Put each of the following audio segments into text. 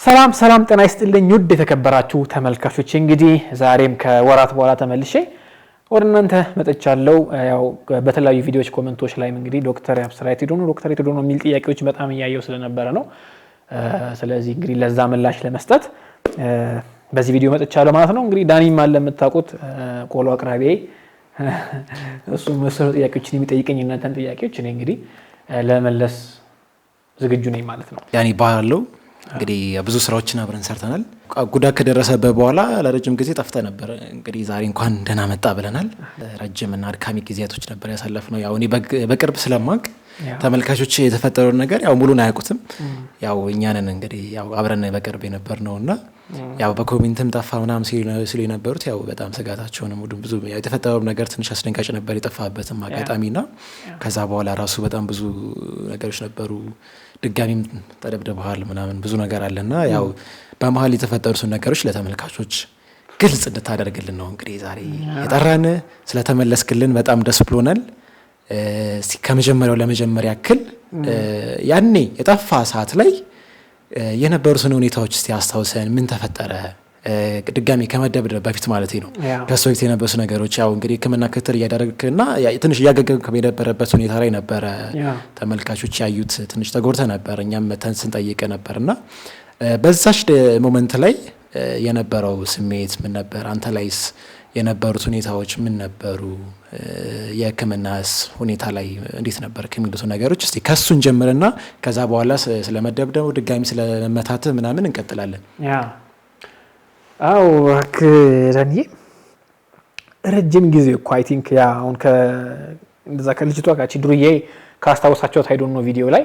ሰላም ጤና ይስጥልኝ ውድ የተከበራችሁ ተመልካቾች እንግዲህ ዛሬም ከወራት በኋላ ተመልሼ ወደ እናንተ መጥቻለሁ። ያው በተለያዩ ቪዲዮዎች ኮሜንቶች ላይ እንግዲህ ዶክተር ያብስራ የት ሄዶ ነው የሚል ጥያቄዎች በጣም እያየው ስለነበረ ነው። ስለዚህ እንግዲህ ለዛ ምላሽ ለመስጠት በዚህ ቪዲዮ መጥቻለሁ ማለት ነው። እንግዲህ ዳኒም አለ የምታውቁት ቆሎ አቅራቢ እሱ መሰሉ ጥያቄዎችን የሚጠይቀኝ እናንተን ጥያቄዎች እኔ እንግዲህ ለመለስ ዝግጁ ነኝ ማለት ነው። ዳኒ ባለው እንግዲህ ብዙ ስራዎችን አብረን ሰርተናል። ጉዳት ከደረሰበት በኋላ ለረጅም ጊዜ ጠፍተ ነበር። እንግዲህ ዛሬ እንኳን ደህና መጣ ብለናል። ረጅምና አድካሚ ጊዜያቶች ነበር ያሳለፍነው። ያው እኔ በቅርብ ስለማቅ ተመልካቾች የተፈጠረውን ነገር ያው ሙሉን አያውቁትም። ያው እኛንን እንግዲህ ያው አብረን በቅርብ የነበርነውና ያው በኮሜንትም ጠፋ ምናምን ሲሉ የነበሩት ያው በጣም ስጋታቸውንም ብዙ የተፈጠረው ነገር ትንሽ አስደንጋጭ ነበር የጠፋበትም አጋጣሚና ከዛ በኋላ ራሱ በጣም ብዙ ነገሮች ነበሩ። ድጋሚም ተደብድበሃል ምናምን ብዙ ነገር አለና ያው በመሀል የተፈጠሩትን ነገሮች ለተመልካቾች ግልጽ እንድታደርግልን ነው እንግዲህ ዛሬ የጠራን። ስለተመለስክልን በጣም ደስ ብሎናል። ከመጀመሪያው ለመጀመሪያ ያክል ያኔ የጠፋ ሰዓት ላይ የነበሩትን ሁኔታዎች እስቲ አስታውሰን። ምን ተፈጠረ? ድጋሚ ከመደብደብ በፊት ማለት ነው። ከሱ በፊት የነበሩ ነገሮች ያው እንግዲህ ሕክምና ክትትል እያደረግክና ትንሽ እያገገምክ የነበረበት ሁኔታ ላይ ነበረ። ተመልካቾች ያዩት ትንሽ ተጎድተ ነበር። እኛም መተን ስንጠይቅ ነበርና በዛች ሞመንት ላይ የነበረው ስሜት ምን ነበር? አንተ ላይስ የነበሩት ሁኔታዎች ምን ነበሩ? የሕክምናስ ሁኔታ ላይ እንዴት ነበር ከሚሉት ነገሮች እስቲ ከሱን ጀምርና ከዛ በኋላ ስለመደብደቡ ድጋሚ ስለመታት ምናምን እንቀጥላለን። አው ከዳኒ ረጅም ጊዜ እኮ አይ ቲንክ ያ አሁን እንደዛ ከልጅቷ ጋር ድሩዬ ካስታወሳቸው ታይዶን ነው ቪዲዮ ላይ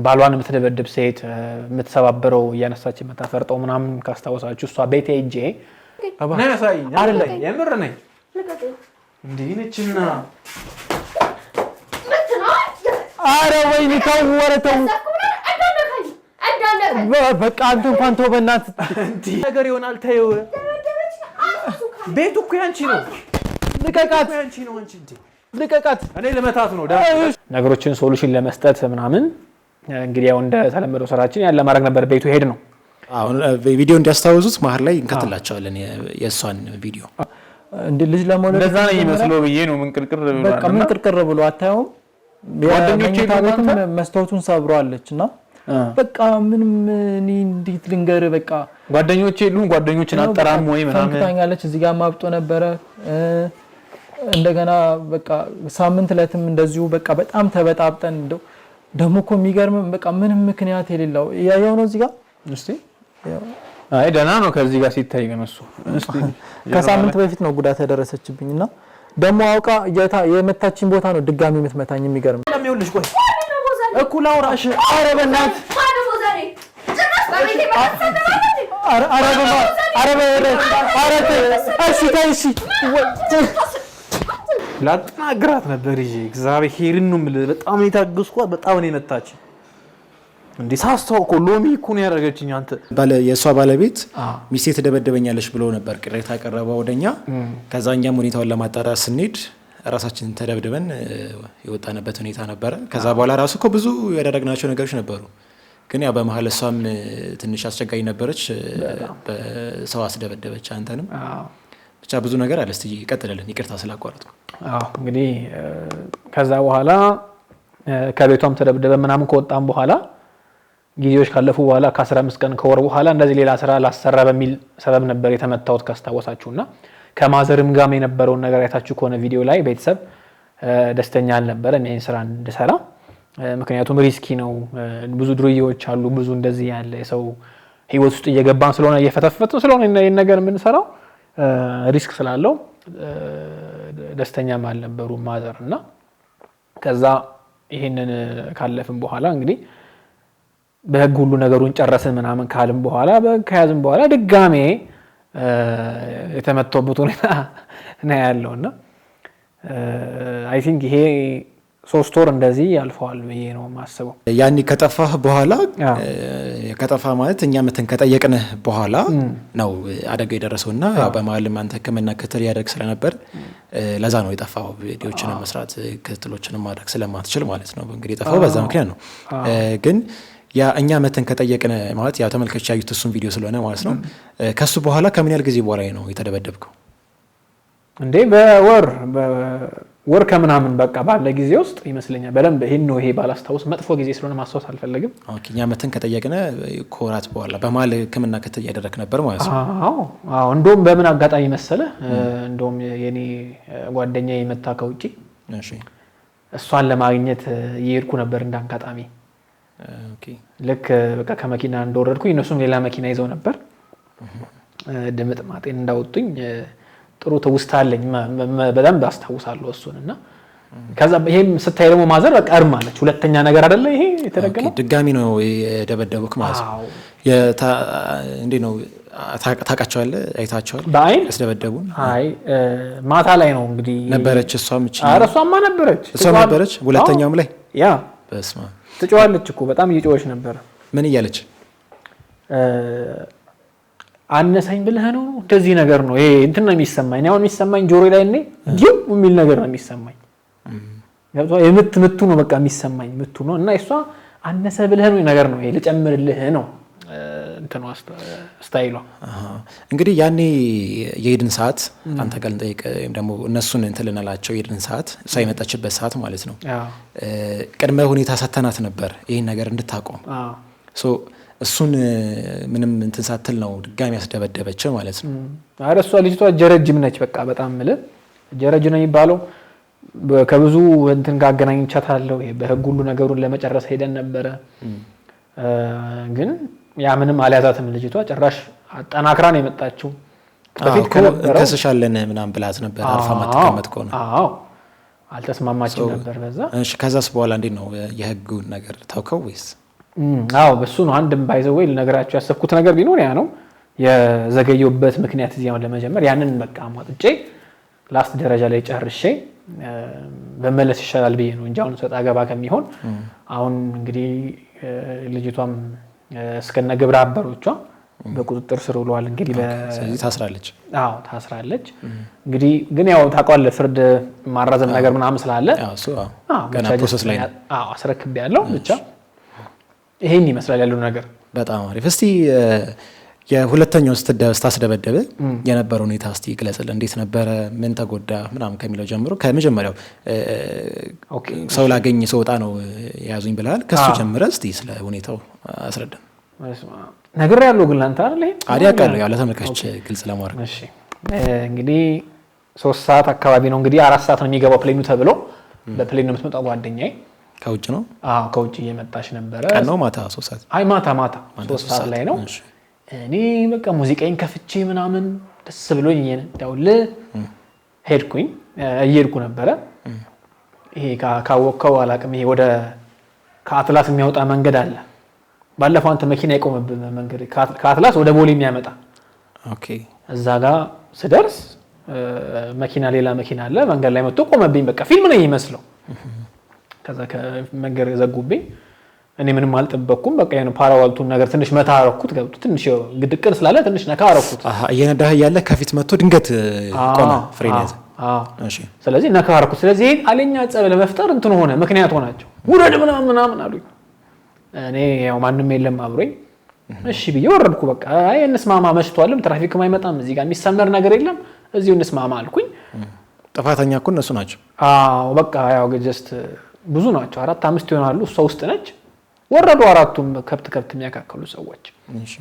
ባሏን የምትደበድብ ሴት የምትሰባበረው እያነሳች የምታፈርጠው ምናምን ካስታወሳችሁ እሷ ቤቴ ሄጄ ነሳይ አይደለ የምር ነኝ እንዴ ነችና አረ ወይኔ ተወረተው በቃ አንተ እንኳን ተው በእናትህ ነገር ይሆናል። ተይው ቤቱ እኮ ያንቺ ነው። ልቀቃት ያንቺ ነው አንቺ እንዴ ልቀቃት። እኔ ለመታት ነው ነገሮችን ሶሉሽን ለመስጠት ምናምን እንግዲህ ያው እንደ ተለመደው ስራችን ያለ ማድረግ ነበር። ቤቱ ሄድ ነው አሁን ቪዲዮ እንዲያስታውሱት መሀል ላይ እንከትላቸዋለን የእሷን ቪዲዮ። እንዴ ልጅ ለሞለ እንደዛ ነው ይመስለው ብዬ ነው ምንቅርቅር ብሎ በቃ ምንቅርቅር ብሎ አታየውም? ጓደኞቼ ታገቱን መስታወቱን ሰብሯለችና በቃ ምንም እኔ እንዴት ልንገር በቃ ጓደኞቼ የሉም። ጓደኞችን አጠራም ወይ ምናምን ታኛለች። እዚህ ጋር ማብጦ ነበረ። እንደገና በቃ ሳምንት ለትም እንደዚሁ በቃ በጣም ተበጣብጠን ደሞ እኮ የሚገርም በቃ ምንም ምክንያት የሌለው ያየው ነው። እዚህ ጋር እስቲ አይ ደህና ነው ከዚህ ጋር ሲታይ ግን እሱ እስቲ ከሳምንት በፊት ነው ጉዳት ያደረሰችብኝና ደሞ አውቃ የመታችኝ ቦታ ነው ድጋሚ የምትመታኝ። የሚገርም ለሚውልሽ ቆይ እኩል አውራሽ ኧረ በእናትህ ላጠናግራት ነበር ይዤ እግዚአብሔርን ነው የምልህ። በጣም ነው የታገስኳት። በጣም ነው የመታችኝ። እንዴ ሳስተውኮ ሎሚ እኮ ነው ያደረገችኝ። አንተ የእሷ ባለቤት ሚስቴ ትደበደበኛለች ብሎ ነበር ቅሬታ ያቀረበው ወደኛ። ከዛኛም ሁኔታውን ለማጣራት ስንሄድ ራሳችን ተደብድበን የወጣንበት ሁኔታ ነበረ። ከዛ በኋላ ራሱ እኮ ብዙ ያደረግናቸው ነገሮች ነበሩ። ግን ያው በመሀል እሷም ትንሽ አስቸጋሪ ነበረች። በሰው አስደበደበች አንተንም። ብቻ ብዙ ነገር አለ። እስቲ ቀጥልልን። ይቅርታ ስላቋረጥኩ። እንግዲህ ከዛ በኋላ ከቤቷም ተደብደበ ምናምን ከወጣም በኋላ ጊዜዎች ካለፉ በኋላ ከ15 ቀን ከወር በኋላ እንደዚህ ሌላ ስራ ላሰራ በሚል ሰበብ ነበር የተመታውት ካስታወሳችሁና ከማዘርም ጋር የነበረውን ነገር አይታችሁ ከሆነ ቪዲዮ ላይ ቤተሰብ ደስተኛ አልነበረ እኔን ስራ እንድሰራ። ምክንያቱም ሪስኪ ነው። ብዙ ድሩዬዎች አሉ። ብዙ እንደዚህ ያለ የሰው ህይወት ውስጥ እየገባን ስለሆነ እየፈተፈተ ስለሆነ ይሄን ነገር የምንሰራው ሪስክ ስላለው ደስተኛም አልነበሩ ማዘርና ከዛ ይሄንን ካለፍን በኋላ እንግዲህ በህግ ሁሉ ነገሩን ጨረስን ምናምን ካልን በኋላ ከያዝን በኋላ ድጋሜ የተመተውበት ሁኔታ ነው ያለውና አይ ቲንክ ይሄ 3 ወር እንደዚህ ያልፈዋል ብዬ ነው ማስበው። ያኒ ከጠፋህ በኋላ ከጠፋ ማለት እኛ መተን ከጠየቅንህ በኋላ ነው አደጋ የደረሰውና ያው በመሀልም አንተ ሕክምና ክትትል ያደርግ ስለነበር ለዛ ነው የጠፋው። ቪዲዮዎችን መስራት ክትትሎችን ማድረግ ስለማትችል ማለት ነው እንግዲህ የጠፋው በዛ ምክንያት ነው። ግን ያ እኛ መተን ከጠየቅን ማለት ያው ተመልካቾች ያዩት እሱን ቪዲዮ ስለሆነ ማለት ነው። ከሱ በኋላ ከምን ያህል ጊዜ በኋላ ነው የተደበደብከው? እንዴ ወር ከምናምን በቃ ባለ ጊዜ ውስጥ ይመስለኛል። በደንብ ይሄን ነው ይሄ ባላስታውስ መጥፎ ጊዜ ስለሆነ ማስታወስ አልፈለግም። ኦኬ እኛ መተን ከጠየቅን ከወራት በኋላ በማል ህክምና ከተያደረክ ነበር ማለት ነው። አዎ እንደውም በምን አጋጣሚ መሰለ እንደውም የኔ ጓደኛ የመታ ከውጪ እሺ እሷን ለማግኘት እየሄድኩ ነበር እንዳጋጣሚ። ኦኬ ልክ በቃ ከመኪና እንደወረድኩኝ እነሱም ሌላ መኪና ይዘው ነበር። ድምጥ ማጤን እንዳወጡኝ ጥሩ ትውስታ አለኝ። በደንብ አስታውሳለሁ እሱንና ከዛ ይሄም ስታይ ደግሞ ማዘር በቃ እርም አለች። ሁለተኛ ነገር አይደለ ይሄ የተደገመው ድጋሚ ነው የደበደቡክ ማለት ነው። እንዴ ነው ታውቃቸዋለህ? አይታቸዋል በአይን ያስደበደቡን? አይ ማታ ላይ ነው እንግዲህ ነበረች እሷም እቺ ኧረ እሷማ ነበረች። እሷም ነበረች ሁለተኛውም ላይ ያ በስማ ትጮዋለች እኮ በጣም እየጮኸች ነበር። ምን እያለች? አነሳኝ ብለህ ነው እንደዚህ ነገር ነው ይሄ እንትን ነው የሚሰማኝ። አሁን የሚሰማኝ ጆሮ ላይ እኔ ዲው የሚል ነገር ነው የሚሰማኝ። ያው ምቱ ነው በቃ የሚሰማኝ ምቱ ነው። እና እሷ አነሰ ብለህ ነው ነገር ነው ይሄ ልጨምርልህ ነው እንትኑ ስታይሏ። እንግዲህ ያኔ የሄድን ሰዓት አንተ ጋር እንጠይቅ ወይም ደግሞ እነሱን እንትን ልንላቸው የሄድን ሰዓት እሷ የመጣችበት ሰዓት ማለት ነው። ቅድመ ሁኔታ ሰተናት ነበር ይሄን ነገር እንድታቆም። ሶ እሱን ምንም እንትን ሳትል ነው ድጋሚ ያስደበደበች ማለት ነው። አረ እሷ ልጅቷ ጀረጅም ነች በቃ በጣም ማለት ጀረጅ ነው የሚባለው። ከብዙ እንትን ጋር አገናኝቻታለሁ። በህግ ሁሉ ነገሩን ለመጨረስ ሄደን ነበረ ግን ያ ምንም አልያዛትም ልጅቷ። ጭራሽ አጠናክራ ነው የመጣችው። በፊት ከሰሻለን ምናምን ብላት ነበር አርፋ ማተቀመጥ ከሆነ አዎ አልተስማማችም ነበር በዛ። እሺ ከዛስ በኋላ እንዴት ነው የህጉን ነገር ታውቀው ወይስ? አዎ በሱ ነው አንድም ባይዘው ወይ ልነግራችሁ ያሰብኩት ነገር ቢኖር ያ ነው የዘገየውበት ምክንያት እዚያው ለመጀመር ያንን በቃ ማጥጬ ላስት ደረጃ ላይ ጨርሼ በመለስ ይሻላል ብዬ ነው እንጂ አሁን ሰጣ ገባ ከሚሆን አሁን እንግዲህ ልጅቷም እስከነ ግብረ አበሮቿ በቁጥጥር ስር ውለዋል። እንግዲህ ስለዚህ ታስራለች። አዎ ታስራለች። እንግዲህ ግን ያው ታውቃለህ ፍርድ ማራዘም ነገር ምናምን ስላለ ገና ፕሮሰስ ላይ ነው። አዎ አስረክቤያለሁ ብቻ ይሄን ይመስላል ያለው ነገር። በጣም አሪፍ። እስቲ የሁለተኛው ስታስደበደበ የነበረው ሁኔታ እስቲ ግለጽልን። እንዴት ነበረ? ምን ተጎዳ? ምናምን ከሚለው ጀምሮ ከመጀመሪያው ሰው ላገኝ ሰውጣ ነው ያዙኝ ብለሃል። ከሱ ጀምረ እስቲ ስለ ሁኔታው አስረዳን። ነገር ያለው ግን አንተ አይደል ይሄ አዲያ ቃል ያው ለተመልካቾች ግልጽ ለማድረግ እሺ። እንግዲህ 3 ሰዓት አካባቢ ነው እንግዲህ 4 ሰዓት ነው የሚገባው ፕሌኑ ተብሎ በፕሌን ነው የምትመጣው ጓደኛዬ ከውጭ ነው። አዎ ከውጭ እየመጣች ነበረ። ቀን ነው ማታ 3 ሰዓት? አይ ማታ 3 ሰዓት ላይ ነው። እኔ በቃ ሙዚቃዬን ከፍቼ ምናምን ደስ ብሎኝ እየነዳውል ሄድኩኝ። እየሄድኩ ነበረ። ይሄ ካወቀው አላቅም ይሄ ወደ ከአትላስ የሚያወጣ መንገድ አለ። ባለፈው አንተ መኪና የቆመብህ መንገድ ከአትላስ ወደ ቦሌ የሚያመጣ ኦኬ። እዛ ጋር ስደርስ መኪና ሌላ መኪና አለ መንገድ ላይ መጥቶ ቆመብኝ። በቃ ፊልም ነው የሚመስለው። ከዛ ከመንገድ ዘጉብኝ። እኔ ምንም አልጠበቅኩም። በቃ የሆነ ፓራዋልቱን ነገር ትንሽ መታ አረኩት። ገብቶ ትንሽ ግድቅን ስላለ ትንሽ ነካ አረኩት። እየነዳህ ያለ ከፊት መጥቶ ድንገት ቆመ ፍሬን ያዘ። እሺ ስለዚህ ነካ አረኩት። ስለዚህ አለኛ ጸብ ለመፍጠር እንትን ሆነ ምክንያት ሆናቸው ውረድ ምናምን አሉኝ። እኔ ያው ማንም የለም አብሮኝ እሺ ብዬ ወረድኩ። በቃ አይ እንስማማ መሽቷልም ትራፊክም አይመጣም እዚህ ጋር የሚሰመር ነገር የለም እዚሁ እንስማማ አልኩኝ። ጥፋተኛ እኮ እነሱ ናቸው። አዎ በቃ ያው ጀስት ብዙ ናቸው 4-5 ይሆናሉ። እሷ ውስጥ ነች። ወረዱ አራቱም ከብት የሚያካክሉ ሰዎች። እሺ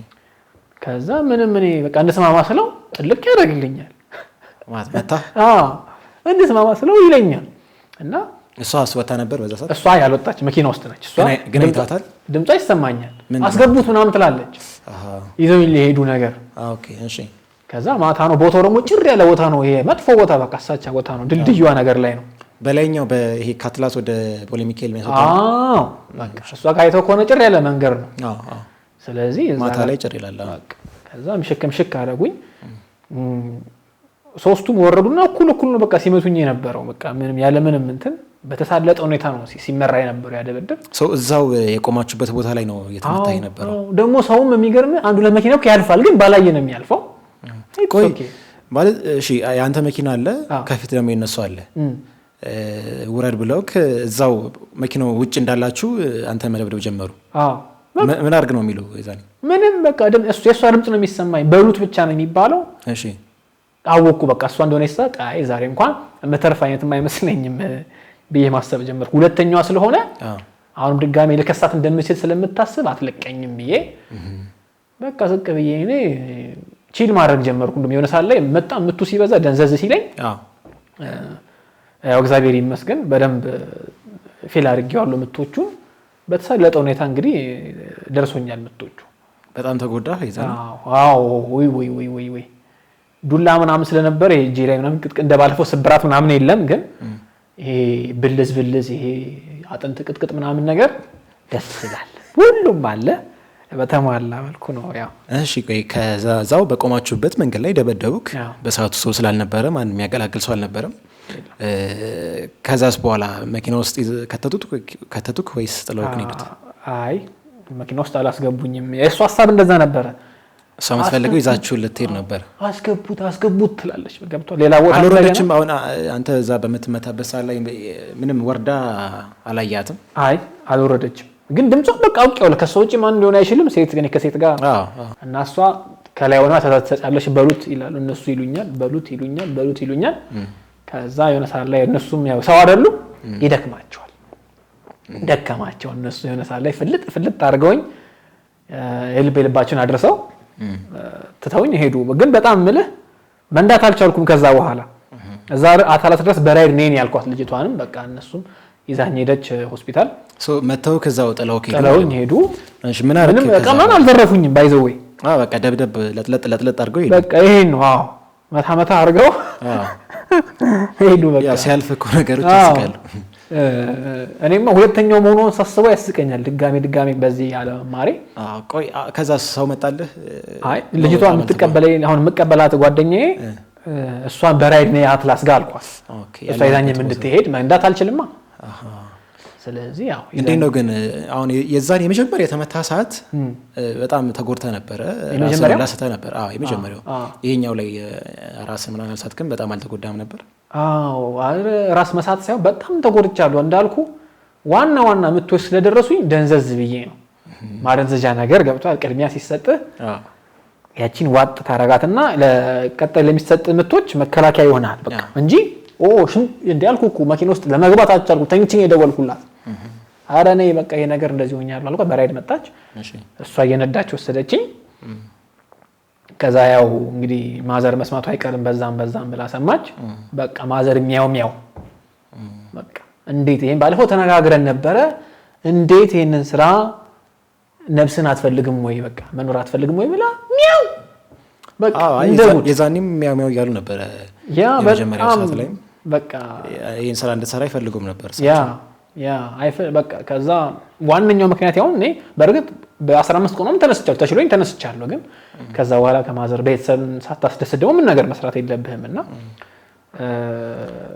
ከዛ ምንም እኔ በቃ እንስማማ ስለው ጥልቅ ያደርግልኛል ማለት መጣ። እንስማማ ስለው ይለኛል እና እሷ አስወጣ ነበር በዛ ሰዓት። እሷ ያልወጣች መኪና ውስጥ ነች። እሷ ግን አይታታል። ድምጿ ይሰማኛል። አስገቡት ምናምን ትላለች። ይዘው ሊሄዱ ነገር። ኦኬ እሺ። ከዛ ማታ ነው ቦታው ደግሞ ጭር ያለ ቦታ ነው። ይሄ መጥፎ ቦታ በቃ አሳቻ ቦታ ነው። ድልድዩዋ ነገር ላይ ነው። በላይኛው በይሄ ካትላስ ወደ ቦሌ ሚካኤል የሚያስወጣ ነው። በቃ እሷ ጋር አይተው ከሆነ ጭር ያለ መንገድ ነው። ስለዚህ ማታ ላይ ጭር ይላል። ከዛ ምሽክ አደረጉኝ። ሶስቱም ወረዱና እኩል ነው በቃ ሲመቱኝ የነበረው። በቃ ምንም ያለ ምንም እንትን በተሳለጠ ሁኔታ ነው ሲመራ የነበረው ያደበደብ ሰው። እዛው የቆማችሁበት ቦታ ላይ ነው የተመታ የነበረው። ደግሞ ሰውም የሚገርም አንዱ ለመኪናው ያልፋል፣ ግን ባላየ ነው የሚያልፈው። ቆይ ማለት እሺ፣ ያንተ መኪና አለ፣ ከፊት ደግሞ የነሱ አለ። ውረድ ብለው እዛው መኪናው ውጭ እንዳላችሁ አንተ መደብደብ ጀመሩ። ምን አድርግ ነው የሚለው ይዛኔ ምንም በቃ የእሷ ድምፅ ነው የሚሰማኝ በሉት ብቻ ነው የሚባለው። እሺ አወኩ በቃ እሷ እንደሆነ ይሳቅ አይ ዛሬ እንኳን መተርፍ አይነት የማይመስለኝም ብዬ ማሰብ ጀመርኩ። ሁለተኛዋ ስለሆነ አሁንም ድጋሜ ለከሳት እንደምችል ስለምታስብ አትለቀኝም ብዬ በቃ ዝቅ ብዬ እኔ ቺል ማድረግ ጀመርኩ። እንደውም የሆነ ሰዓት ላይ መጣ ምቱ ሲበዛ ደንዘዝ ሲለኝ ያው እግዚአብሔር ይመስገን በደንብ ፊል አድርጌዋለሁ ምቶቹን በተሳለጠ ሁኔታ እንግዲህ ደርሶኛል ምቶቹ። በጣም ተጎዳህ ይዛኔ? አዎ ወይ ዱላ ምናምን ስለነበረ እጄ ላይ ምናምን ቅጥቅ እንደባለፈው ስብራት ምናምን የለም፣ ግን ይሄ ብልዝ ይሄ አጥንት ቅጥቅጥ ምናምን ነገር ደስ ይላል። ሁሉም አለ በተሟላ መልኩ ነው ያው። እሺ ቆይ ከዛው በቆማችሁበት መንገድ ላይ ደበደቡክ። በሰዓቱ ሰው ስላልነበረ ማንም የሚያገላግል ሰው አልነበረም። ከዛስ በኋላ መኪና ውስጥ ከተቱክ ወይስ ጥለውክ ነው የሄዱት? አይ መኪና ውስጥ አላስገቡኝም። የእሱ ሀሳብ እንደዛ ነበረ። እሷ የምትፈልገው ይዛችሁ ልትሄድ ነበር። አስገቡት ትላለች። ገብቷል። ሌላ ቦታ አልወረደችም። አሁን አንተ እዛ በምትመታበት ሰዓት ላይ ምንም ወርዳ አላያትም? አይ አልወረደችም፣ ግን ድምጿ በቃ አውቄዋለሁ። ከሰው ውጭ ማን ሊሆን አይችልም። ሴት ግን ከሴት ጋር እና እሷ ከላይ ሆና ተሰጣለች። በሉት ይላሉ እነሱ ይሉኛል፣ በሉት ይሉኛል። ከዛ የሆነ ሰዓት ላይ እነሱም ያው ሰው አይደሉ ይደክማቸዋል። ደከማቸው እነሱ የሆነ ሰዓት ላይ ፍልጥ አድርገውኝ የልባቸውን አድርሰው ትተውኝ ሄዱ። ግን በጣም ምልህ መንዳት አልቻልኩም። ከዛ በኋላ እዛ አታላት ድረስ በራይድ ነኝ ያልኳት ልጅቷንም በቃ እነሱም ይዛኝ ሄደች ሆስፒታል። መተው ከዛው ጥለውኝ ሄዱ። እሺ ምን አረክ? ምንም ቀማን አልዘረፉኝም። ባይዘው በቃ ደብደብ ለጥለጥ አድርገው ሄዱ። በቃ ይሄን ነው መታ አድርገው ሄዱ። በቃ ያ ሲያልፍ እኮ ነገሮች ያስቃሉ። እኔማ ሁለተኛው መሆኑን ሳስበው ያስቀኛል። ድጋሜ በዚህ ያለ ማሬ ቆይ ከዛ ሰው መጣልህ? አይ ልጅቷ የምትቀበለኝ አሁን የምትቀበላት ጓደኛዬ እሷን በራይድ ነው አትላስ ጋር አልኳት። እሷ ይዛኝም እንድትሄድ መንዳት አልችልማ። ስለዚህ ያው እንዴት ነው ግን አሁን የዛን የመጀመሪያ የተመታ ሰዓት በጣም ተጎድተ ነበረ? ራስህ ነበር? አዎ የመጀመሪያው። ይሄኛው ላይ ራስ ምናምን አልሳትክም? በጣም አልተጎዳም ነበር? አዎ ራስ መሳት ሳይሆን በጣም ተጎድቻለሁ። እንዳልኩ ዋና ምቶች ስለደረሱኝ ደንዘዝ ብዬ ነው። ማደንዘዣ ነገር ገብቷል። ቅድሚያ ሲሰጥ ያቺን ዋጥ ታረጋትና ለቀጣይ ለሚሰጥ ምቶች መከላከያ ይሆናል በቃ እንጂ እንዲያልኩ እኮ መኪና ውስጥ ለመግባት አልቻልኩም። ተኝቼ የደወልኩላት ኧረ ነይ በቃ ይሄ ነገር እንደዚህ ሆኛለሁ አልኳት። በራይድ መጣች። እሷ እየነዳች ወሰደችኝ። ከዛ ያው እንግዲህ ማዘር መስማቱ አይቀርም በዛም ብላ ሰማች። በቃ ማዘር የሚያው በቃ እንዴት ይሄን ባለፈው ተነጋግረን ነበረ፣ እንዴት ይሄንን ስራ ነፍስን አትፈልግም ወይ በቃ መኖር አትፈልግም ወይ ብላ ሚያው በቃ የዛኔም ሚያው ያሉ ነበረ። ያ በመጀመሪያው ሰዓት ላይ በቃ ይሄን ስራ እንድትሰራ አይፈልጉም ነበር። ያ በቃ ከዛ ዋነኛው ምክንያት ያው እኔ በርግጥ በ15 ቀንም ተነስቻለሁ። ግን ከዛ በኋላ ከማዘር ቤተሰብ ሳታስደስደው ምን ነገር መስራት የለብህምና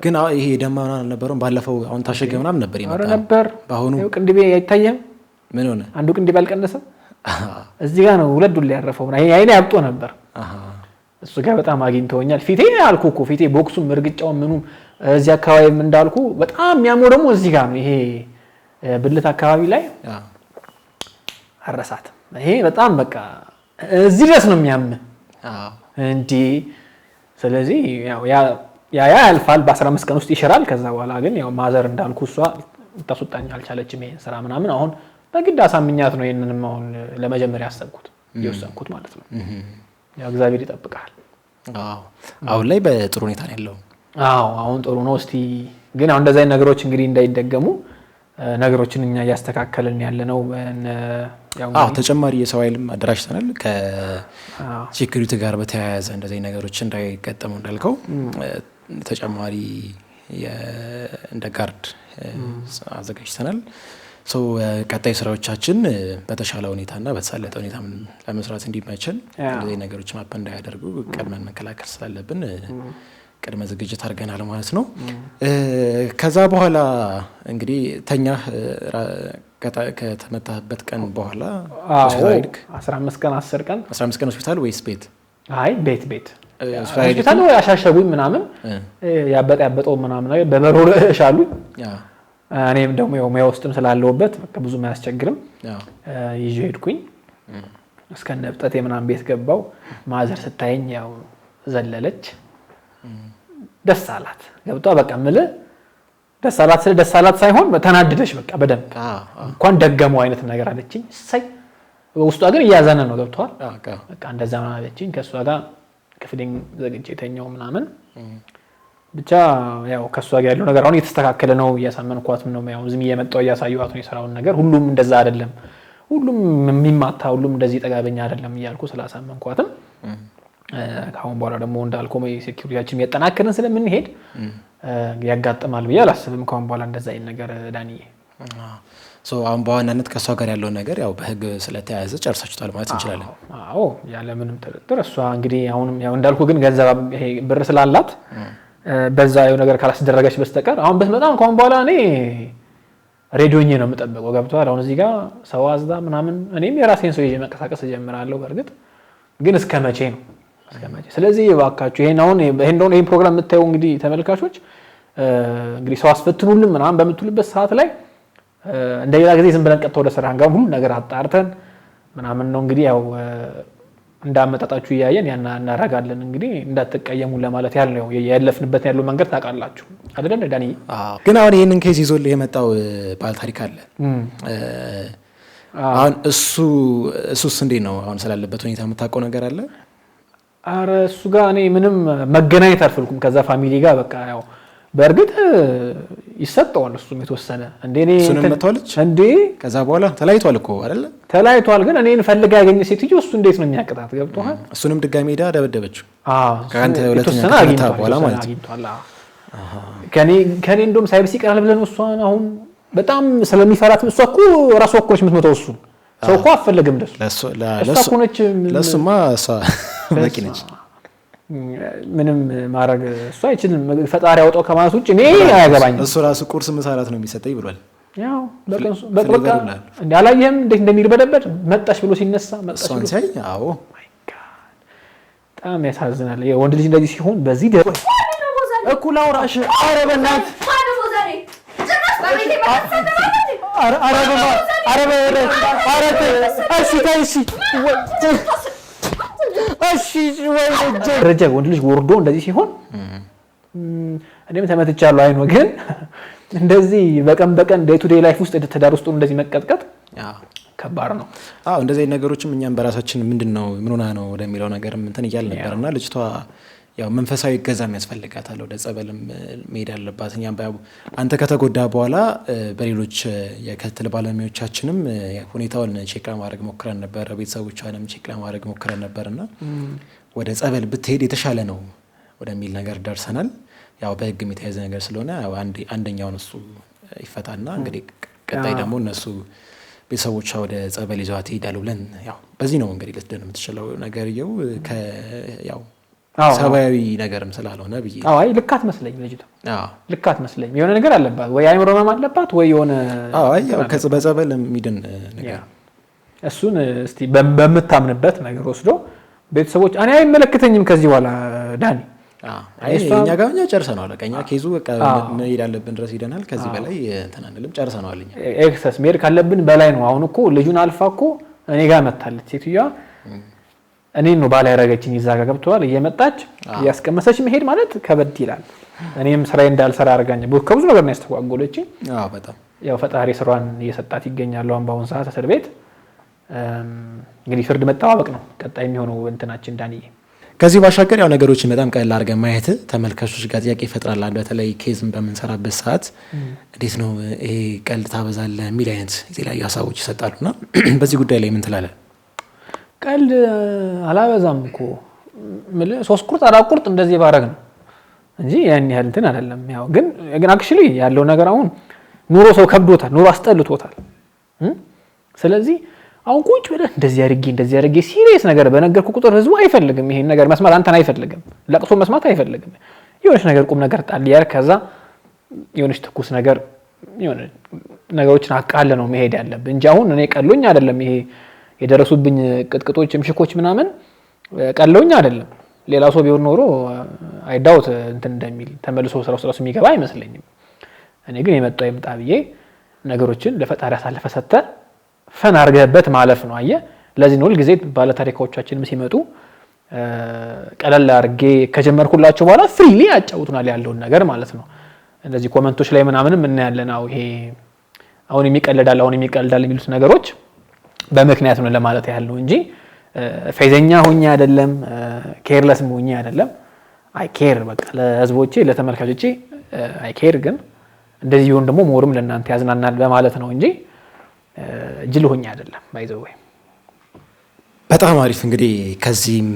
ግን ይሄ ደማና አልነበረም። ባለፈው አሁን ታሸገ ምናምን ነበር ይመጣ ነበር። ባሁኑ ቅንድቤ አይታየም? ምን ሆነ? አንዱ ቅንድቤ አልቀነሰም። እዚህ ጋር ነው ሁለት ዱላ ያረፈው። አይኔ አብጦ ነበር። እሱ ጋር በጣም አግኝተውኛል። ፊቴ አልኩ እኮ ፊቴ ቦክሱም እርግጫው ምኑም እዚህ አካባቢም እንዳልኩ በጣም የሚያመው ደግሞ እዚህ ጋር ነው። ይሄ ብልት አካባቢ ላይ አረሳት። ይሄ በጣም በቃ እዚህ ድረስ ነው የሚያም እንዴ። ስለዚህ ያው ያልፋል፣ በ15 ቀን ውስጥ ይሽራል። ከዛ በኋላ ግን ያው ማዘር እንዳልኩ እሷ ታስወጣኝ አልቻለችም። ይሄን ስራ ምናምን አሁን በግድ አሳምኛት ነው ይሄንንም አሁን ለመጀመሪያ የወሰንኩት ማለት ነው። ያው እግዚአብሔር ይጠብቃል። አሁን ላይ በጥሩ ሁኔታ ነው ያለው። አሁን ጥሩ ነው። እስቲ ግን አሁን እንደዚህ አይነት ነገሮች እንግዲህ እንዳይደገሙ ነገሮችን እኛ እያስተካከልን ያለነው። ያው ተጨማሪ የሰው ኃይልም አደራጅተናል ከሴኩሪቲ ጋር በተያያዘ እንደዚህ ነገሮች እንዳይገጠሙ እንዳልከው ተጨማሪ እንደ ጋርድ አዘጋጅተናል። ቀጣይ ስራዎቻችን በተሻለ ሁኔታና በተሳለጠ ሁኔታ ለመስራት እንዲመቸን እንደዚህ ነገሮች ማፕ እንዳያደርጉ ቀድመን መከላከል ስላለብን ቅድመ ዝግጅት አድርገናል ማለት ነው። ከዛ በኋላ እንግዲህ ተኛ ከተመታበት ቀን በኋላ ሆስፒታል 15 ቀን 10 ቀን 15 ቀን ሆስፒታል ወይስ ቤት? አይ ቤት ሆስፒታል ወይ አሻሸጉኝ ምናምን ያበጠው ምናምን በበሮ ሻሉኝ። እኔም ደግሞ ያው ሙያ ውስጥም ስላለሁበት በቃ ብዙ ማያስቸግርም ይዤ ሄድኩኝ። እስከነ እብጠቴ ምናምን ቤት ገባው። ማዘር ስታየኝ ያው ዘለለች። ደስ አላት ገብቷ በቃ ምልህ ደስ አላት ሳይሆን ተናደደች በቃ በደንብ እንኳን ደገመው አይነት ነገር አለችኝ። እሰይ ውስጧ ግን እያዘነ ነው ገብቷል። በቃ እንደዛ ነው አለችኝ። ከሷ ጋር ክፍሌን ዘግቼ ተኛው ምናምን ብቻ ያው ከሷ ጋር ያለው ነገር አሁን እየተስተካከለ ነው። እያሳመንኳትም ነው ያው ዝም እየመጣው እያሳየኋት ነው የሰራውን ነገር። ሁሉም እንደዛ አይደለም፣ ሁሉም የሚማታ ሁሉም እንደዚህ ጠጋበኛ አይደለም እያልኩ ስላሳመንኳትም ካሁን በኋላ ደግሞ እንዳልኩ ሴኩሪቲያችን ያጠናከርን ስለምንሄድ ያጋጥማል ብዬ አላስብም ካሁን በኋላ እንደዛ አይነት ነገር ዳንዬ። አሁን በዋናነት ከእሷ ጋር ያለው ነገር ያው በህግ ስለተያያዘ ጨርሳችኋል ማለት እንችላለን? አዎ ያለ ምንም ጥርጥር። እሷ እንግዲህ አሁንም ያው እንዳልኩ ግን ገንዘብ ይሄ ብር ስላላት በዛ የሆነ ነገር ካላስደረገች በስተቀር አሁን በጣም ካሁን በኋላ እኔ ሬዲዮኜ ነው የምጠብቀው ገብቷል። አሁን እዚህ ጋር ሰው አዝዳ ምናምን እኔም የራሴን ሰው ይዤ መንቀሳቀስ እጀምራለሁ። በእርግጥ ግን እስከ መቼ ነው? ስለዚህ እባካችሁ ይሄን ፕሮግራም የምታዩ እንግዲህ ተመልካቾች እንግዲህ ሰው አስፈትኑልን ምናምን በምትሉበት ሰዓት ላይ እንደሌላ ጊዜ ዝም ብለን ቀጥታ ወደ ስራ አንጋም ሁሉ ነገር አጣርተን ምናምን ነው እንግዲህ ያው እንዳመጣጣችሁ እያየን እናረጋለን። እንግዲህ እንዳትቀየሙ ለማለት ያህል ነው። ያለፍንበት ያለው መንገድ ታውቃላችሁ አይደል ዳኒ? ግን አሁን ይሄንን ኬዝ ይዞልህ የመጣው ባል ታሪክ አለ። አሁን እሱስ እንዴት ነው አሁን ስላለበት ሁኔታ የምታውቀው ነገር አለ? አረ እሱ ጋር እኔ ምንም መገናኘት አልፈልኩም ከዛ ፋሚሊ ጋር በቃ ያው በእርግጥ ይሰጠዋል እሱም የተወሰነ እንዴ እኔ እሱንም መተዋለች እንዴ ከዛ በኋላ ተላይቷል እኮ አይደለ? ተላይቷል። ግን እኔን ፈልጋ ያገኘ ሴትዮ እሱ እንዴት ነው የሚያቀጣት ገብቷል? እሱንም ድጋሜ ሄዳ ደበደበችው። ካንተ ሁለተኛ ከታ በኋላ ማለት ነው። ከኔ እንደውም ሳይብስ ይቀራል ብለን እሷን አሁን በጣም ስለሚፈራት እሷ እኮ ራሷ እኮ ነች የምትመጣው እሱ ሰው እኮ አፈልግም ለሱማ እሷ በቂ ነች። ምንም ማድረግ እሷ አይችልም። ፈጣሪ ያወጣው ከማለት ውጭ እኔ አያገባኝም። እሱ ራሱ ቁርስ መሳራት ነው የሚሰጠኝ ብሏል። ያው በቃ እንዳላየህም እንዴት እንደሚርበደበድ መጣሽ ብሎ ሲነሳ መጣሽ ብሎ ሳይ አዎ ማይ ጋድ በጣም ያሳዝናል። የወንድ ልጅ እንደዚህ ሲሆን በዚህ ደረጃ እኩል አውራሽ ኧረ በእናትህ ደረጃ ወንድ ልጅ ወርዶ እንደዚህ ሲሆን እኔም ተመትቻለሁ። አይኖ ግን እንደዚህ በቀን ዴይ ቱ ዴይ ላይፍ ውስጥ ትዳር ውስጥ እንደዚህ መቀጥቀጥ ከባድ ነው። እንደዚህ ነገሮችም እኛም በራሳችን ምንድነው ምን ሆና ነው ወደሚለው ነገር እንትን እያል ነበርና ልጅቷ ያው መንፈሳዊ ገዛም ያስፈልጋታል። ወደ ጸበልም መሄድ አለባት። እኛም አንተ ከተጎዳ በኋላ በሌሎች የክትትል ባለሙያዎቻችንም ሁኔታውን ቼክ ለማድረግ ሞክረን ነበር። ቤተሰቦቿንም ቼክ ለማድረግ ሞክረን ነበርና ወደ ጸበል ብትሄድ የተሻለ ነው ወደሚል ነገር ደርሰናል። ያው በህግም የተያዘ ነገር ስለሆነ አንደኛውን እሱ ይፈታና እንግዲህ ቀጣይ ደግሞ እነሱ ቤተሰቦቿ ወደ ጸበል ይዘዋት ይሄዳሉ ብለን ያው በዚህ ነው እንግዲህ ልትድን የምትችለው ነገርየው ያው ሰባዊ ነገርም ስላልሆነ ብዬ አይ ልካት መስለኝ ልጅቷ ልካት መስለኝ የሆነ ነገር አለባት ወይ አይምሮ ህመም አለባት ወይ የሆነ ያው በጸበል የሚድን ነገር እሱን እስቲ በምታምንበት ነገር ወስዶ ቤተሰቦች እኔ አይመለከተኝም ከዚህ በኋላ ዳኒ እኛ ጋር ጨርሰናል። ለቀኛ ኬዙ በቃ መሄድ አለብን ድረስ ሄደናል። ከዚህ በላይ እንትን አንልም ጨርሰናል። እኛ ኤክሰስ መሄድ ካለብን በላይ ነው። አሁን እኮ ልጁን አልፋ እኮ እኔ ጋር መታለች ሴትዮዋ እኔን ነው ባላ ያረጋችኝ ይዛ ጋር ገብቷል። እየመጣች ያስቀመሰች መሄድ ማለት ከበድ ይላል። እኔም ስራዬ እንዳልሰራ አርጋኝ ከብዙ ነገር ነው ያስተጓጎለችኝ። በጣም ያው ፈጣሪ ስራዋን እየሰጣት ይገኛል። አሁን በአሁን ሰዓት እስር ቤት እንግዲህ ፍርድ መጠባበቅ ነው ቀጣይ የሚሆነው እንትናችን ዳንዬ። ከዚህ ባሻገር ያው ነገሮችን በጣም ቀላል አድርገን ማየት ተመልካቾች ጋር ጥያቄ ይፈጥራል። በተለይ ኬዝን በምንሰራበት ሰዓት እንዴት ነው ይሄ ቀልድ ታበዛለህ የሚል አይነት የተለያዩ ሀሳቦች ይሰጣሉና በዚህ ጉዳይ ላይ ምን ትላለህ? ቀልድ አላበዛም እኮ ማለት 3 ቁርጥ 4 ቁርጥ እንደዚህ ባረግ ነው እንጂ ያን ያህል እንትን አይደለም። ያው ግን አክቹሊ ያለው ነገር አሁን ኑሮ ሰው ከብዶታል፣ ኑሮ አስጠልቶታል። ስለዚህ አሁን ቁጭ ብለህ እንደዚህ አድርጌ ሲሪየስ ነገር በነገርኩ ቁጥር ህዝቡ አይፈልግም። ይሄን ነገር መስማት አንተን አይፈልግም። ለቅሶ መስማት አይፈልግም። የሆነች ነገር ቁም ነገር ጣል ያር ከዛ የሆነች ትኩስ ነገር የሆነ ነገሮችን አቃለ ነው መሄድ ያለብህ እንጂ አሁን እኔ ቀሎኝ አይደለም ይሄ የደረሱብኝ ቅጥቅጦች ምሽኮች ምናምን ቀሎኝ አይደለም። ሌላ ሰው ቢሆን ኖሮ አይዳውት እንትን እንደሚል ተመልሶ ስራው የሚገባ አይመስለኝም። እኔ ግን የመጣው ይምጣ ብዬ ነገሮችን ለፈጣሪ አሳልፈ ሰተ ፈን አርገህበት ማለፍ ነው። አየ ለዚህ ነው ሁልጊዜ ባለ ታሪኮቻችንም ሲመጡ ቀለል አርጌ ከጀመርኩላቸው በኋላ ፍሪሊ ያጫውቱናል ያለውን ነገር ማለት ነው። እንደዚህ ኮሜንቶች ላይ ምናምንም ምን ያለን ይሄ አሁን የሚቀልዳል የሚሉት ነገሮች በምክንያት ነው ለማለት ያህል ነው እንጂ ፌዘኛ ሆኜ አይደለም፣ ኬርለስ ሆኜ አይደለም። አይ ኬር በቃ ለህዝቦቼ ለተመልካቾቼ አይ ኬር፣ ግን እንደዚህ ቢሆን ደግሞ ሞርም ለእናንተ ያዝናናል በማለት ነው እንጂ ጅል ሆኜ አይደለም። ባይዘው በጣም አሪፍ። እንግዲህ ከዚህም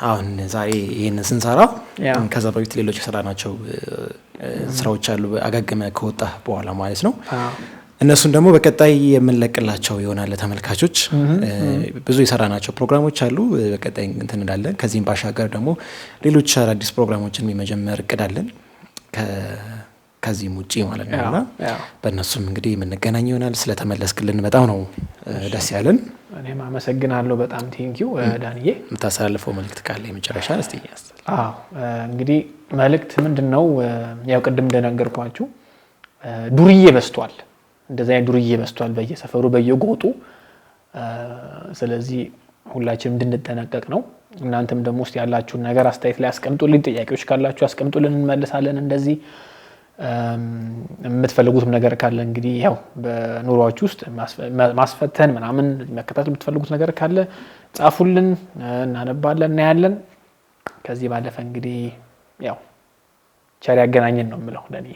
አሁን ዛሬ ይሄንን ስንሰራ ከዛ በፊት ሌሎች የሰራናቸው ስራዎች አሉ አጋገመ ከወጣ በኋላ ማለት ነው። እነሱን ደግሞ በቀጣይ የምንለቅላቸው ይሆናል ለተመልካቾች። ብዙ የሰራናቸው ፕሮግራሞች አሉ በቀጣይ እንትን እንዳለን። ከዚህም ባሻገር ደግሞ ሌሎች አዳዲስ ፕሮግራሞችን የመጀመር እቅዳለን ከዚህም ውጪ ማለት ነውና በእነሱም እንግዲህ የምንገናኝ ይሆናል። ስለተመለስክልን በጣም ነው ደስ ያለን። እኔም አመሰግናለሁ በጣም ቴንኪው ዳንዬ። የምታስተላልፈው መልእክት ካለ የመጨረሻ እስቲ ያስተላልፍ። እንግዲህ መልእክት ምንድነው? ያው ቅድም እንደነገርኳችሁ ዱርዬ በስቷል፣ እንደዚያ ዱርዬ በስቷል በየሰፈሩ በየጎጡ። ስለዚህ ሁላችንም እንድንጠነቀቅ ነው። እናንተም ደግሞ ውስጥ ያላችሁን ነገር አስተያየት ላይ አስቀምጡልኝ፣ ጥያቄዎች ካላችሁ አስቀምጡልን፣ እንመልሳለን። እንደዚህ የምትፈልጉትም ነገር ካለ እንግዲህ ያው በኑሯችሁ ውስጥ ማስፈተን ምናምን መከታተል የምትፈልጉት ነገር ካለ ጻፉልን፣ እናነባለን፣ እናያለን። ከዚህ ባለፈ እንግዲህ ያው ቸር ያገናኘን ነው የምለው ለኔ።